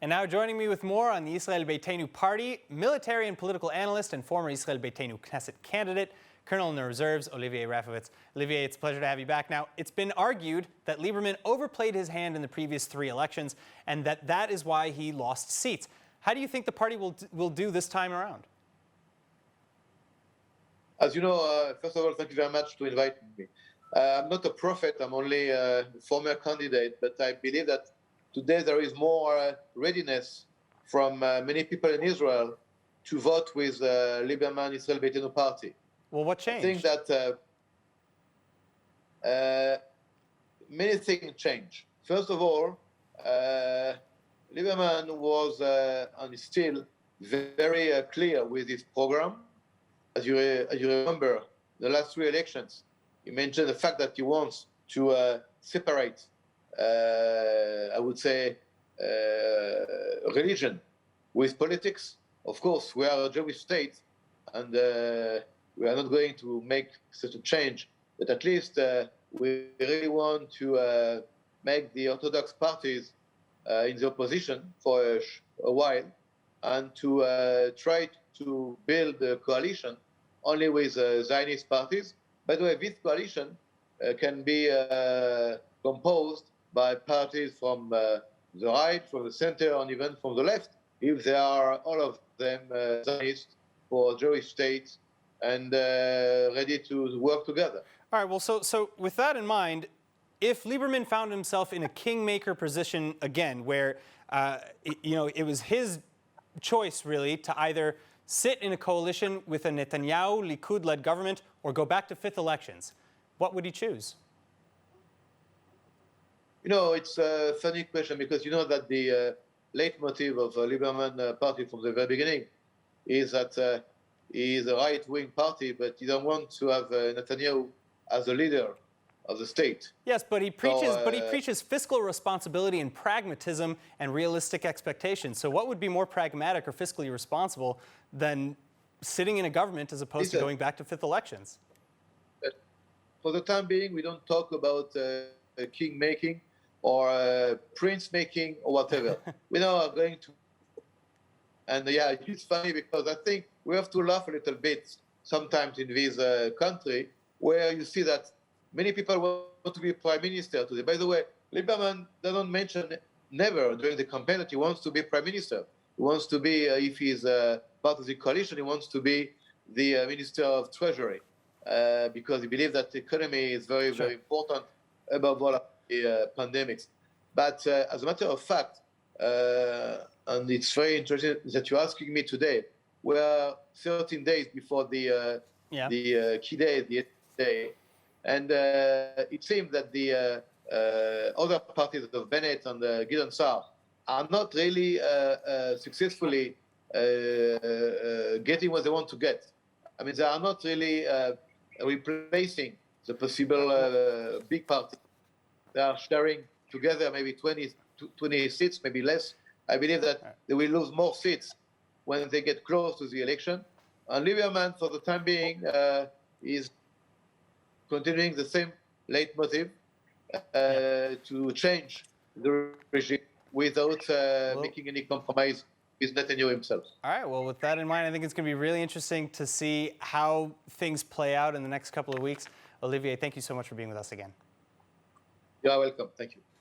And now joining me with more on the Yisrael Beiteinu party, military and political analyst and former Yisrael Beiteinu Knesset candidate, Colonel in the Reserves, Olivier Rafowicz. Olivier, it's a pleasure to have you back. Now, it's been argued that Liberman overplayed his hand in the previous 3 elections and that is why he lost seats. How do you think the party will do this time around? As you know, first of all, thank you very much to inviting me. I'm not a prophet, I'm only a former candidate, but I believe that today there is more readiness from many people in Israel to vote with Liberman Yisrael Beiteinu party. Well, what changed? I think that many things change. First of all, Liberman was and is still very clear with his program. As you remember, the last 3 elections, he mentioned the fact that he wants to separate, I would say, religion with politics. Of course, we are a Jewish state, and we are not going to make such a change, but at least we really want to make the Orthodox parties in the opposition for a while, and to try to build a coalition only with Zionist parties. By the way, this coalition can be composed by parties from the right, from the center, and even from the left, if they are all of them Zionist for Jewish states and ready to work together. All right, well, so with that in mind, if Liberman found himself in a kingmaker position again, where it was his choice really to either sit in a coalition with a Netanyahu Likud-led government or go back to 5th elections, what would he choose? You know, it's a funny question, because you know that the leitmotif of Liberman party from the very beginning is that he is a right-wing party, but he don't want to have Netanyahu as a leader of the state. Yes, but he preaches fiscal responsibility and pragmatism and realistic expectations. So what would be more pragmatic or fiscally responsible than sitting in a government as opposed to going back to 5th elections? For the time being, we don't talk about king making or prince making or whatever. We now are going to, and yeah, it's funny because I think we have to laugh a little bit sometimes in this country, where you see that many people want to be prime minister today. By the way, Liberman doesn't mention never during the campaign that he wants to be prime minister. He wants to be, if he's part of the coalition, he wants to be the minister of treasury, because he believes that the economy is very, very important above all of the pandemics. But as a matter of fact, and it's very interesting that you're asking me today, we are 13 days before the key day, the day, and it seems that the other parties of Bennett and Gideon Sa'ar are not really successfully getting what they want to get. I mean, they are not really replacing the possible big party. They are sharing together maybe 20 seats, maybe less. I believe that they will lose more seats when they get close to the election. And Liberman, for the time being, is continuing the same leitmotif to change the regime without making any compromise with Netanyahu himself. All right, well, with that in mind, I think it's going to be really interesting to see how things play out in the next couple of weeks. Olivier, thank you so much for being with us again. You are welcome. Thank you.